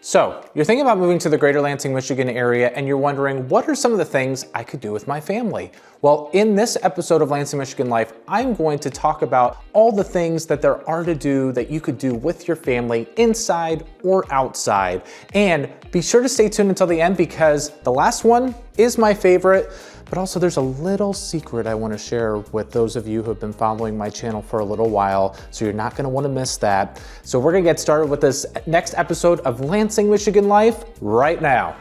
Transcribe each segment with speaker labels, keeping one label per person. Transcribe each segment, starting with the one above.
Speaker 1: So you're thinking about moving to the greater Lansing, Michigan area, and you're wondering, what are some of the things I could do with my family? Well, in this episode of Lansing Michigan Life, I'm going to talk about all the things that there are to do that you could do with your family inside or outside. And be sure to stay tuned until the end because the last one is my favorite. But also there's a little secret I want to share with those of you who have been following my channel for a little while, so you're not going to want to miss that. So we're going to get started with this next episode of Lansing Michigan Life right now.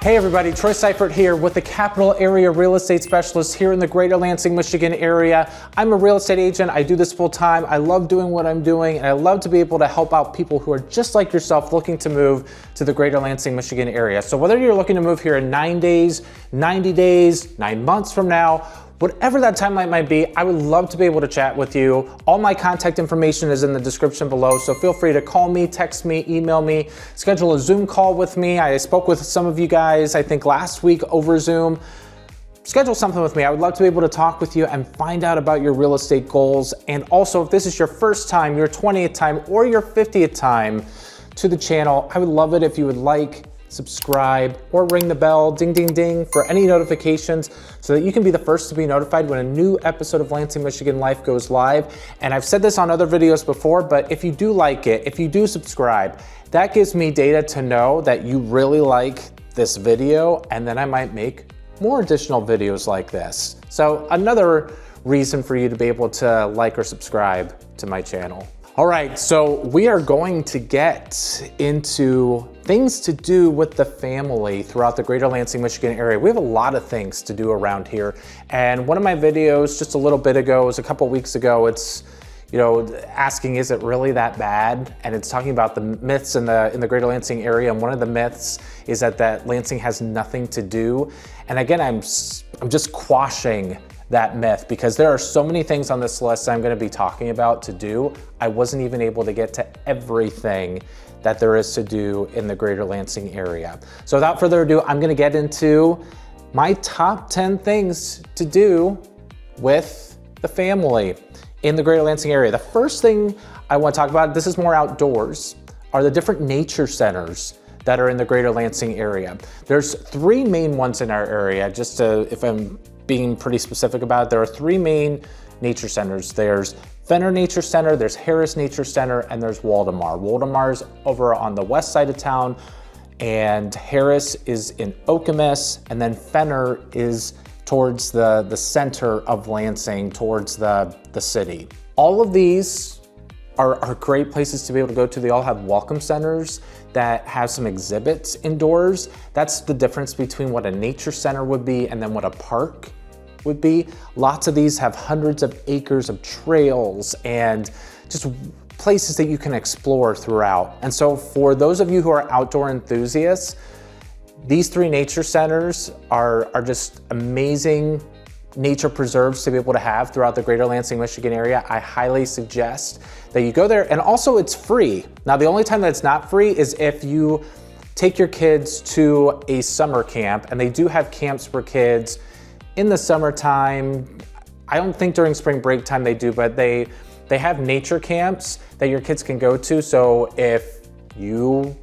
Speaker 1: Hey everybody, Troy Seifert here with the Capital Area Real Estate Specialist here in the greater Lansing, Michigan area. I'm a real estate agent. I do this full time. I love doing what I'm doing, and I love to be able to help out people who are just like yourself looking to move to the greater Lansing, Michigan area. So whether you're looking to move here in 9 days, 90 days, 9 months from now, whatever that timeline might be, I would love to be able to chat with you. All my contact information is in the description below, so feel free to call me, text me, email me, schedule a Zoom call with me. I spoke with some of you guys, I think last week over Zoom. Schedule something with me. I would love to be able to talk with you and find out about your real estate goals. And also, if this is your first time, your 20th time, or your 50th time to the channel, I would love it if you would like, subscribe, or ring the bell, ding, ding, ding, for any notifications so that you can be the first to be notified when a new episode of Lansing Michigan Life goes live. And I've said this on other videos before, but if you do like it, if you do subscribe, that gives me data to know that you really like this video, and then I might make more additional videos like this. So another reason for you to be able to like or subscribe to my channel. All right, so we are going to get into things to do with the family throughout the greater Lansing, Michigan area. We have a lot of things to do around here. And one of my videos just a little bit ago, it was a couple weeks ago, it's asking, is it really that bad? And it's talking about the myths in the greater Lansing area. And one of the myths is that Lansing has nothing to do. And again, I'm just quashing that myth because there are so many things on this list I'm going to be talking about to do. I wasn't even able to get to everything that there is to do in the greater Lansing area. So without further ado, I'm going to get into my top 10 things to do with the family in the greater Lansing area. The first thing I want to talk about, this is more outdoors, are the different nature centers that are in the greater Lansing area. There's 3 main ones in our area. Just to, if I'm being pretty specific about it, there are 3 main nature centers. There's Fenner Nature Center, there's Harris Nature Center, and there's Waldemar. Waldemar's over on the west side of town, and Harris is in Okemos, and then Fenner is towards the center of Lansing, towards the city. All of these are great places to be able to go to. They all have welcome centers that have some exhibits indoors. That's the difference between what a nature center would be and then what a park would be. Lots of these have hundreds of acres of trails and just places that you can explore throughout. And so for those of you who are outdoor enthusiasts, these 3 nature centers are just amazing nature preserves to be able to have throughout the greater Lansing, Michigan area. I highly suggest that you go there, and also it's free. Now, the only time that it's not free is if you take your kids to a summer camp, and they do have camps for kids in the summertime. I don't think during spring break time they do, but they have nature camps that your kids can go to. So if you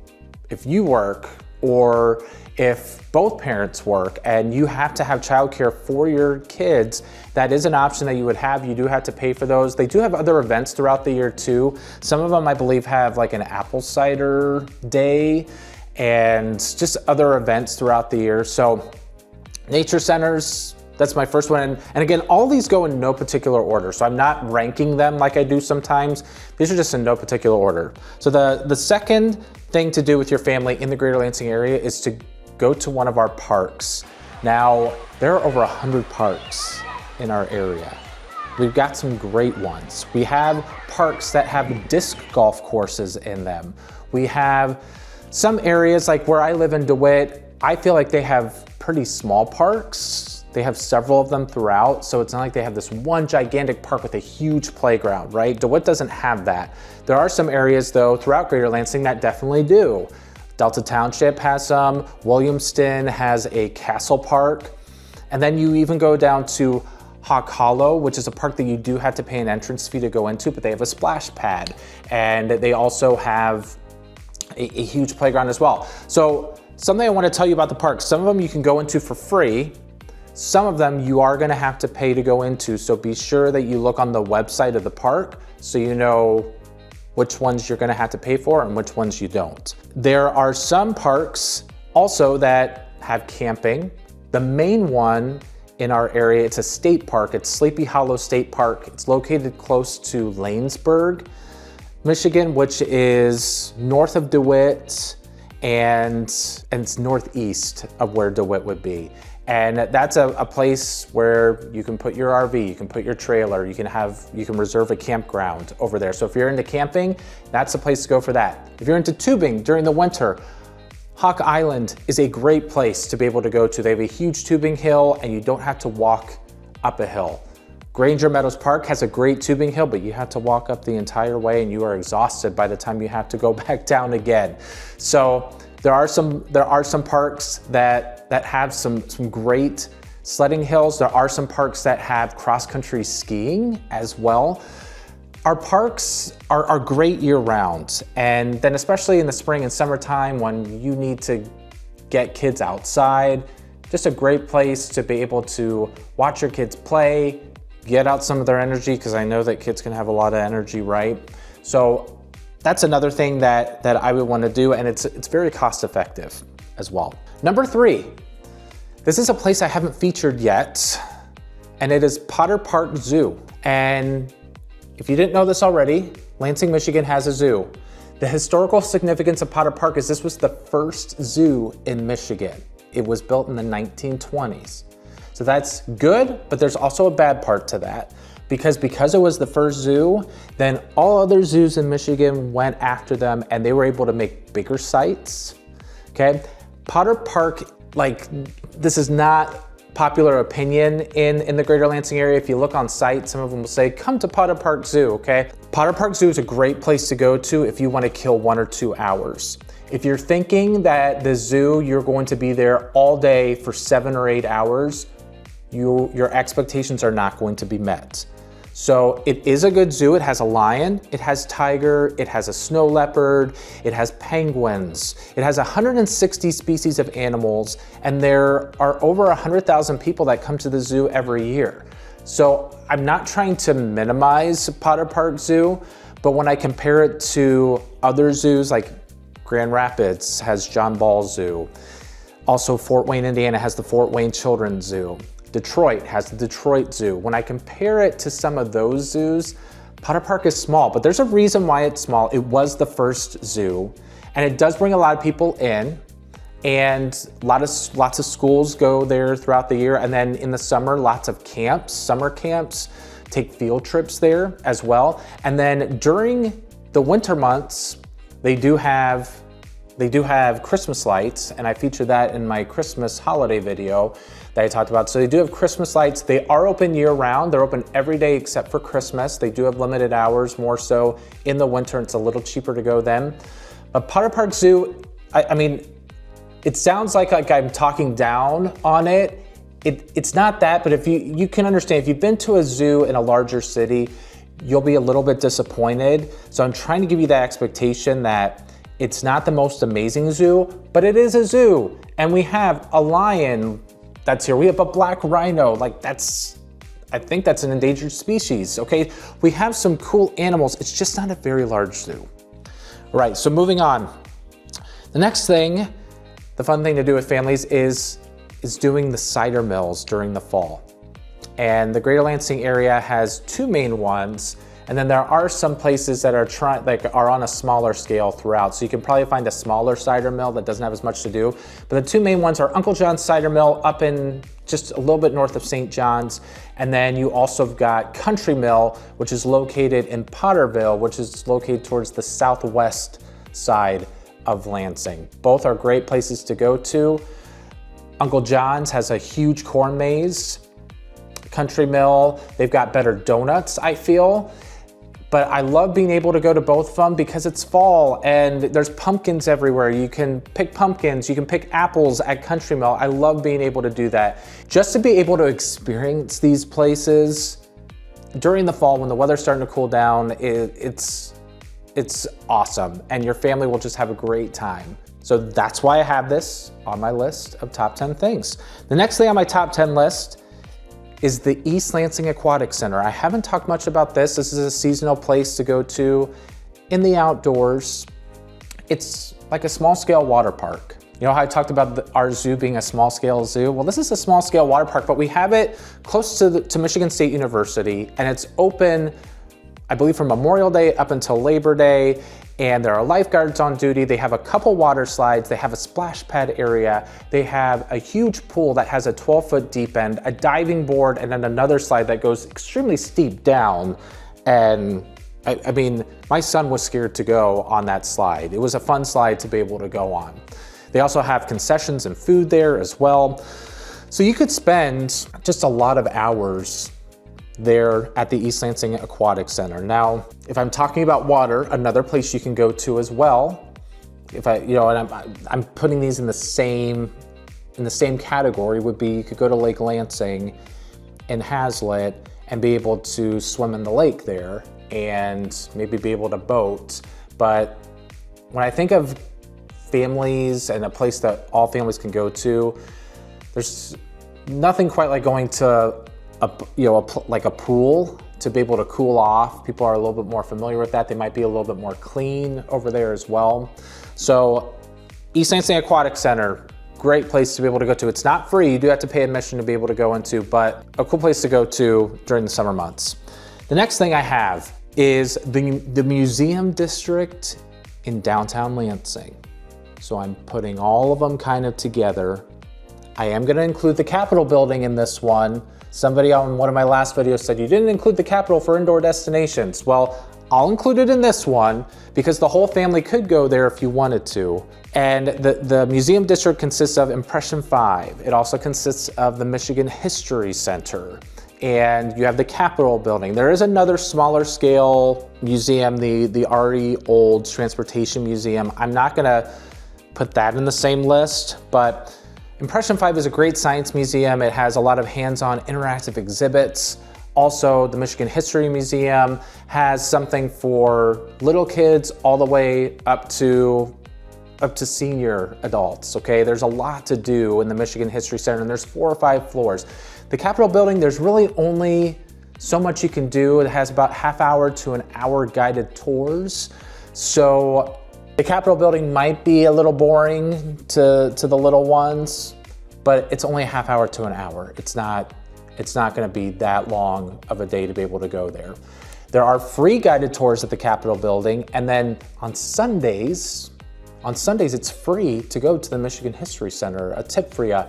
Speaker 1: work, or if both parents work and you have to have childcare for your kids, that is an option that you would have. You do have to pay for those. They do have other events throughout the year too. Some of them I believe have like an apple cider day and just other events throughout the year. So nature centers, that's my first one. And again, all these go in no particular order. So I'm not ranking them like I do sometimes. These are just in no particular order. So the second thing to do with your family in the greater Lansing area is to go to one of our parks. Now, there are over 100 parks in our area. We've got some great ones. We have parks that have disc golf courses in them. We have some areas like where I live in DeWitt, I feel like they have pretty small parks. They have several of them throughout, so it's not like they have this one gigantic park with a huge playground, right? DeWitt doesn't have that. There are some areas though throughout Greater Lansing that definitely do. Delta Township has some, Williamston has a castle park, And then you even go down to Hawk Hollow, which is a park that you do have to pay an entrance fee to go into, but they have a splash pad. And they also have a huge playground as well. So something I want to tell you about the park, some of them you can go into for free. Some of them you are going to have to pay to go into. So be sure that you look on the website of the park so you know which ones you're going to have to pay for and which ones you don't. There are some parks also that have camping. The main one in our area, it's a state park. It's Sleepy Hollow State Park. It's located close to Lanesburg, Michigan, which is north of DeWitt and it's northeast of where DeWitt would be. And that's a place where you can put your RV, you can put your trailer, you can reserve a campground over there. So if you're into camping, that's the place to go for that. If you're into tubing during the winter, Hawk Island is a great place to be able to go to. They have a huge tubing hill and you don't have to walk up a hill. Granger Meadows Park has a great tubing hill, but you have to walk up the entire way and you are exhausted by the time you have to go back down again. So there are some parks that have some great sledding hills. There are some parks that have cross-country skiing as well. Our parks are great year-round, and then especially in the spring and summertime when you need to get kids outside, just a great place to be able to watch your kids play, get out some of their energy, because I know that kids can have a lot of energy, right? So that's another thing that I would want to do, and it's very cost-effective as well. Number 3, this is a place I haven't featured yet, and it is Potter Park Zoo. And if you didn't know this already, Lansing, Michigan has a zoo. The historical significance of Potter Park is this was the first zoo in Michigan. It was built in the 1920s. So that's good, but there's also a bad part to that. Because it was the first zoo, then all other zoos in Michigan went after them and they were able to make bigger sites, okay? Potter Park, like, this is not popular opinion in the greater Lansing area. If you look on sites, some of them will say, come to Potter Park Zoo, okay? Potter Park Zoo is a great place to go to if you want to kill 1 or 2 hours. If you're thinking that the zoo, you're going to be there all day for 7 or 8 hours, your expectations are not going to be met. So it is a good zoo. It has a lion, it has tiger, it has a snow leopard, it has penguins. It has 160 species of animals, and there are over 100,000 people that come to the zoo every year. So I'm not trying to minimize Potter Park Zoo, but when I compare it to other zoos, like Grand Rapids has John Ball Zoo. Also Fort Wayne, Indiana has the Fort Wayne Children's Zoo. Detroit has the Detroit Zoo. When I compare it to some of those zoos, Potter Park is small, but there's a reason why it's small. It was the first zoo, and it does bring a lot of people in, and lots of schools go there throughout the year, and then in the summer, lots of camps, summer camps, take field trips there as well. And then during the winter months, they do have Christmas lights, and I featured that in my Christmas holiday video that I talked about. So they do have Christmas lights. They are open year round. They're open every day except for Christmas. They do have limited hours, more so in the winter. It's a little cheaper to go then. But Potter Park Zoo, I mean, it sounds like I'm talking down on it. It's not that, but if you can understand, if you've been to a zoo in a larger city, you'll be a little bit disappointed. So I'm trying to give you that expectation that it's not the most amazing zoo, but it is a zoo. And we have a lion that's here. We have a black rhino, like I think that's an endangered species, okay? We have some cool animals. It's just not a very large zoo. All right, so moving on. The next thing, the fun thing to do with families is doing the cider mills during the fall. And the greater Lansing area has 2 main ones, and then there are some places that are on a smaller scale throughout. So you can probably find a smaller cider mill that doesn't have as much to do. But the 2 main ones are Uncle John's Cider Mill up in just a little bit north of St. John's. And then you also have got Country Mill, which is located in Potterville, which is located towards the southwest side of Lansing. Both are great places to go to. Uncle John's has a huge corn maze. Country Mill, they've got better donuts, I feel. But I love being able to go to both of them because it's fall and there's pumpkins everywhere. You can pick pumpkins, you can pick apples at Country Mill. I love being able to do that. Just to be able to experience these places during the fall when the weather's starting to cool down, it's awesome. And your family will just have a great time. So that's why I have this on my list of top 10 things. The next thing on my top 10 list is the East Lansing Aquatic Center. I haven't talked much about this. This is a seasonal place to go to in the outdoors. It's like a small scale water park. You know how I talked about our zoo being a small scale zoo? Well, this is a small scale water park, but we have it close to Michigan State University, and it's open, I believe, from Memorial Day up until Labor Day. And there are lifeguards on duty. They have a couple water slides. They have a splash pad area. They have a huge pool that has a 12-foot deep end, a diving board, and then another slide that goes extremely steep down. And I mean, my son was scared to go on that slide. It was a fun slide to be able to go on. They also have concessions and food there as well. So you could spend just a lot of hours there at the East Lansing Aquatic Center. Now, if I'm talking about water, another place you can go to as well, and I'm putting these in the same category, would be you could go to Lake Lansing in Hazlitt and be able to swim in the lake there and maybe be able to boat. But when I think of families and a place that all families can go to, there's nothing quite like going to like a pool to be able to cool off. People are a little bit more familiar with that. They might be a little bit more clean over there as well. So East Lansing Aquatic Center, great place to be able to go to. It's not free, you do have to pay admission to be able to go into, but a cool place to go to during the summer months. The next thing I have is the museum district in downtown Lansing. So I'm putting all of them kind of together. I am gonna include the Capitol building in this one. Somebody on one of my last videos said you didn't include the Capitol for indoor destinations. Well, I'll include it in this one because the whole family could go there if you wanted to. And the museum district consists of Impression 5. It also consists of the Michigan History Center. And you have the Capitol building. There is another smaller scale museum, the RE Olds Transportation Museum. I'm not gonna put that in the same list, but Impression 5 is a great science museum. It has a lot of hands-on interactive exhibits. Also, the Michigan History Museum has something for little kids all the way up to senior adults, okay? There's a lot to do in the Michigan History Center, and there's 4 or 5 floors. The Capitol building, there's really only so much you can do. It has about half-hour to an hour guided tours. So the Capitol building might be a little boring to the little ones, but it's only a half-hour to an hour. It's not gonna be that long of a day to be able to go there. There are free guided tours at the Capitol building, and then on Sundays it's free to go to the Michigan History Center, a tip for you.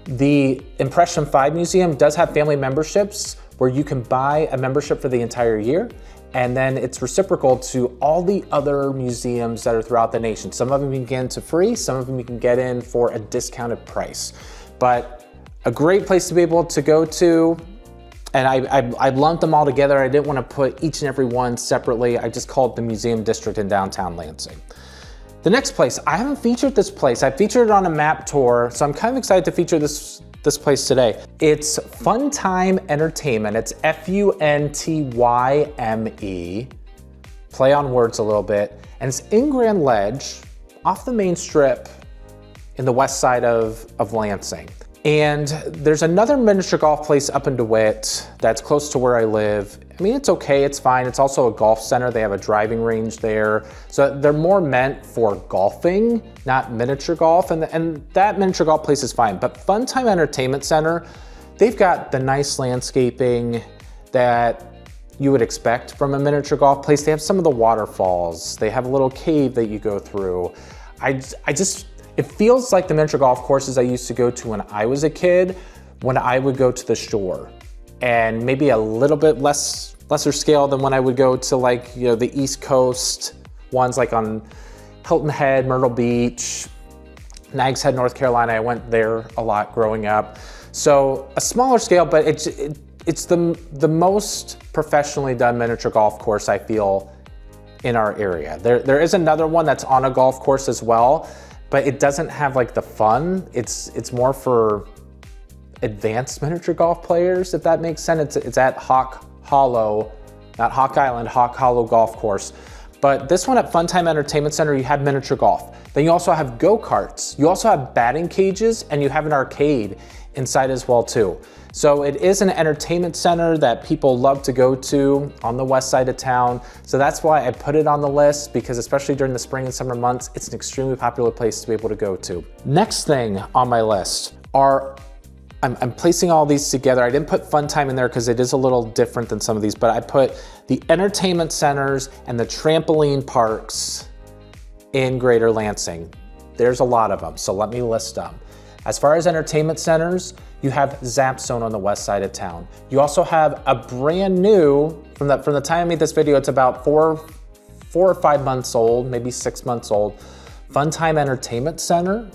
Speaker 1: The Impression 5 Museum does have family memberships where you can buy a membership for the entire year, and then it's reciprocal to all the other museums that are throughout the nation. Some of them you can get into free, some of them you can get in for a discounted price. But a great place to be able to go to, and I lumped them all together. I didn't want to put each and every one separately. I just called it the Museum District in downtown Lansing. The next place, I haven't featured this place. I featured it on a map tour, so I'm kind of excited to feature this place today. It's Funtyme Entertainment. It's Funtyme, play on words a little bit, and it's in Grand Ledge, off the main strip in the west side of Lansing. And there's another miniature golf place up in DeWitt that's close to where I live. I mean, it's okay, it's fine. It's also a golf center. They have a driving range there. So they're more meant for golfing, not miniature golf. And that miniature golf place is fine. But Funtyme Entertainment Center, they've got the nice landscaping that you would expect from a miniature golf place. They have some of the waterfalls. They have a little cave that you go through. It feels like the miniature golf courses I used to go to when I was a kid, when I would go to the shore, and maybe a little bit lesser scale than when I would go to, like, you know, the East Coast ones, like on Hilton Head, Myrtle Beach, Nags Head, North Carolina. I went there a lot growing up. So a smaller scale, but it's the most professionally done miniature golf course I feel in our area. There is another one that's on a golf course as well, but it doesn't have like the fun. It's more for advanced miniature golf players, if that makes sense. It's at Hawk Hollow, not Hawk Island, Hawk Hollow Golf Course. But this one at Funtyme Entertainment Center, you have miniature golf. Then you also have go-karts. You also have batting cages, and you have an arcade inside as well too. So it is an entertainment center that people love to go to on the west side of town. So that's why I put it on the list, because especially during the spring and summer months, it's an extremely popular place to be able to go to. Next thing on my list are, I'm placing all these together. I didn't put Funtyme in there because it is a little different than some of these, but I put the entertainment centers and the trampoline parks in Greater Lansing. There's a lot of them, so let me list them. As far as entertainment centers, you have Zap Zone on the west side of town. You also have a brand new, from the time I made this video, it's about four or 5 months old, maybe 6 months old, Funtyme Entertainment Center.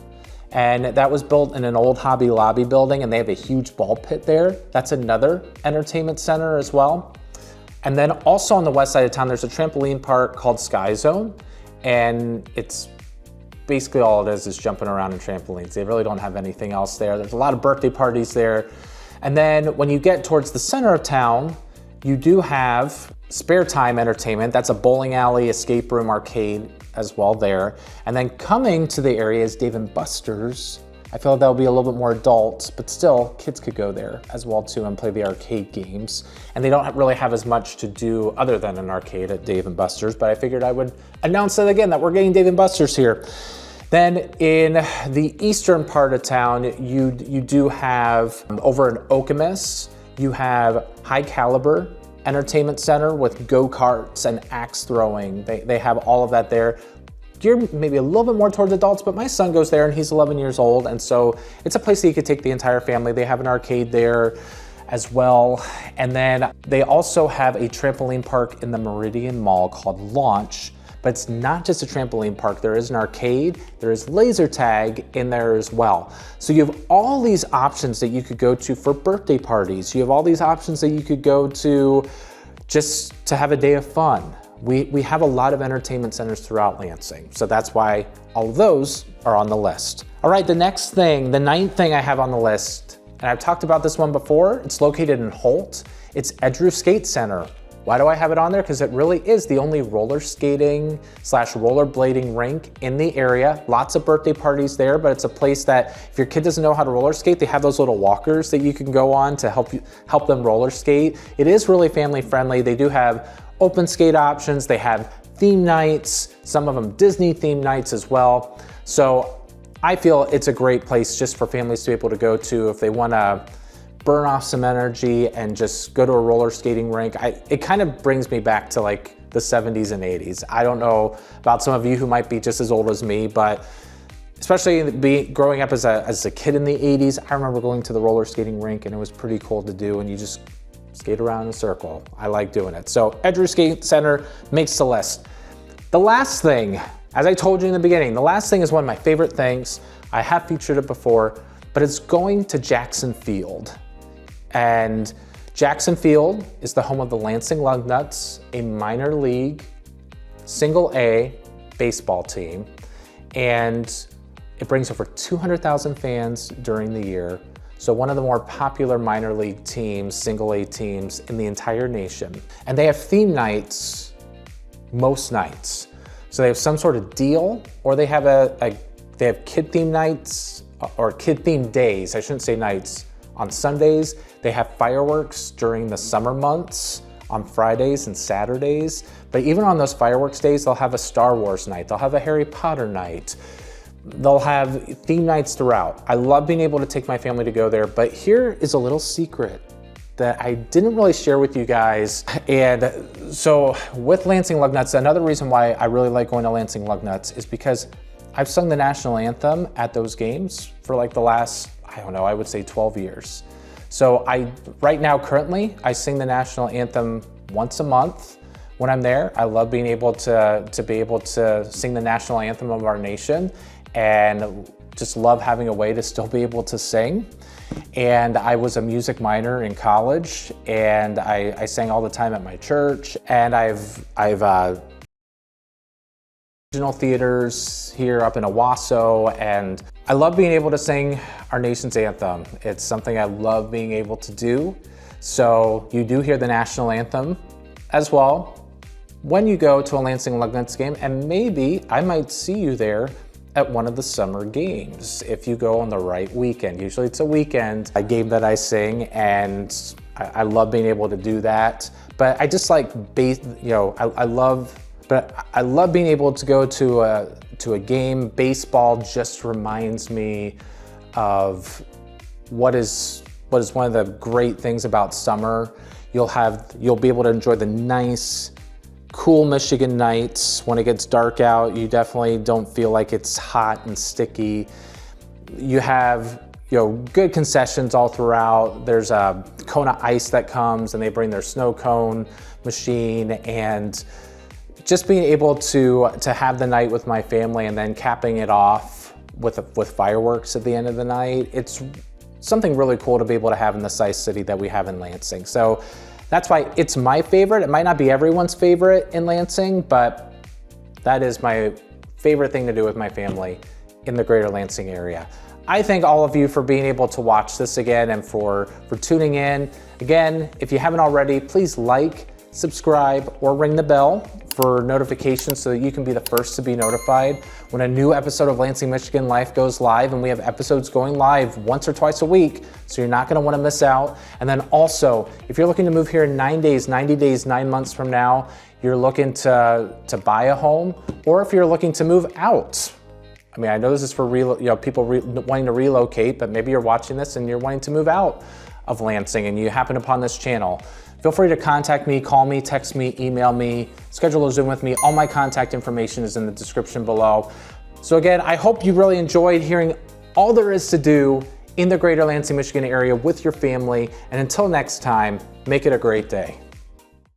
Speaker 1: And that was built in an old Hobby Lobby building, and they have a huge ball pit there. That's another entertainment center as well. And then also on the west side of town, there's a trampoline park called Sky Zone, and it's basically all it is jumping around in trampolines. They really don't have anything else there. There's a lot of birthday parties there. And then when you get towards the center of town, you do have Spare Time Entertainment. That's a bowling alley, escape room, arcade as well there. And then coming to the area is Dave & Buster's. I feel like that'll be a little bit more adult, but still kids could go there as well too and play the arcade games. And they don't really have as much to do other than an arcade at Dave & Buster's, but I figured I would announce it again that we're getting Dave & Buster's here. Then in the eastern part of town, you do have over in Okemos, you have High Caliber Entertainment Center with go-karts and axe throwing. They have all of that there. Geared maybe a little bit more towards adults, but my son goes there and he's 11 years old. And so it's a place that you could take the entire family. They have an arcade there as well. And then they also have a trampoline park in the Meridian Mall called Launch. But it's not just a trampoline park. There is an arcade, there is laser tag in there as well. So you have all these options that you could go to for birthday parties. You have all these options that you could go to just to have a day of fun. We have a lot of entertainment centers throughout Lansing. So that's why all of those are on the list. All right, the next thing, the ninth thing I have on the list, and I've talked about this one before, it's located in Holt. It's Edgerew Skate Center. Why do I have it on there? Because it really is the only roller skating / rollerblading rink in the area. Lots of birthday parties there, but it's a place that if your kid doesn't know how to roller skate, they have those little walkers that you can go on to help them roller skate. It is really family friendly. They do have open skate options. They have theme nights, some of them Disney themed nights as well. So I feel it's a great place just for families to be able to go to if they want to burn off some energy and just go to a roller skating rink. It kind of brings me back to like the 70s and 80s. I don't know about some of you who might be just as old as me, but especially growing up as a kid in the 80s, I remember going to the roller skating rink and it was pretty cool to do, and you just skate around in a circle. I like doing it. So Edgerew Skate Center makes the list. The last thing, as I told you in the beginning, the last thing is one of my favorite things. I have featured it before, but it's going to Jackson Field. And Jackson Field is the home of the Lansing Lugnuts, a minor league, single A baseball team. And it brings over 200,000 fans during the year. So one of the more popular minor league teams, single A teams in the entire nation. And they have theme nights most nights. So they have some sort of deal, or they have they have kid theme nights or kid themed days. I shouldn't say nights. On Sundays, they have fireworks during the summer months on Fridays and Saturdays. But even on those fireworks days, they'll have a Star Wars night. They'll have a Harry Potter night. They'll have theme nights throughout. I love being able to take my family to go there, but here is a little secret that I didn't really share with you guys. And so with Lansing Lugnuts, another reason why I really like going to Lansing Lugnuts is because I've sung the national anthem at those games for like the last, I don't know, I would say 12 years. So right now, currently, I sing the national anthem once a month when I'm there. I love being able to be able to sing the national anthem of our nation and just love having a way to still be able to sing. And I was a music minor in college, and I sang all the time at my church. And I've regional theaters here up in Owasso, and I love being able to sing our nation's anthem. It's something I love being able to do. So you do hear the national anthem as well when you go to a Lansing Lugnuts game, and maybe I might see you there at one of the summer games if you go on the right weekend. Usually it's a weekend, a game that I sing, and I love being able to do that. But I just like, I love being able to go to a game. Baseball just reminds me of what is one of the great things about summer. You'll be able to enjoy the nice, cool Michigan nights. When it gets dark out, you definitely don't feel like it's hot and sticky. You have good concessions all throughout. There's a Kona ice that comes, and they bring their snow cone machine, and just being able to have the night with my family and then capping it off with fireworks at the end of the night. It's something really cool to be able to have in the size city that we have in Lansing. So that's why it's my favorite. It might not be everyone's favorite in Lansing, but that is my favorite thing to do with my family in the greater Lansing area. I thank all of you for being able to watch this again and for tuning in. Again, if you haven't already, please like, subscribe, or ring the bell for notifications so that you can be the first to be notified when a new episode of Lansing Michigan Life goes live. And we have episodes going live once or twice a week, so you're not gonna wanna miss out. And then also, if you're looking to move here in 9 days, 90 days, 9 months from now, you're looking to buy a home, or if you're looking to move out. I mean, I know this is for people wanting to relocate, but maybe you're watching this and you're wanting to move out of Lansing and you happen upon this channel. Feel free to contact me, call me, text me, email me, schedule a Zoom with me. All my contact information is in the description below. So again, I hope you really enjoyed hearing all there is to do in the greater Lansing, Michigan area with your family. And until next time, make it a great day.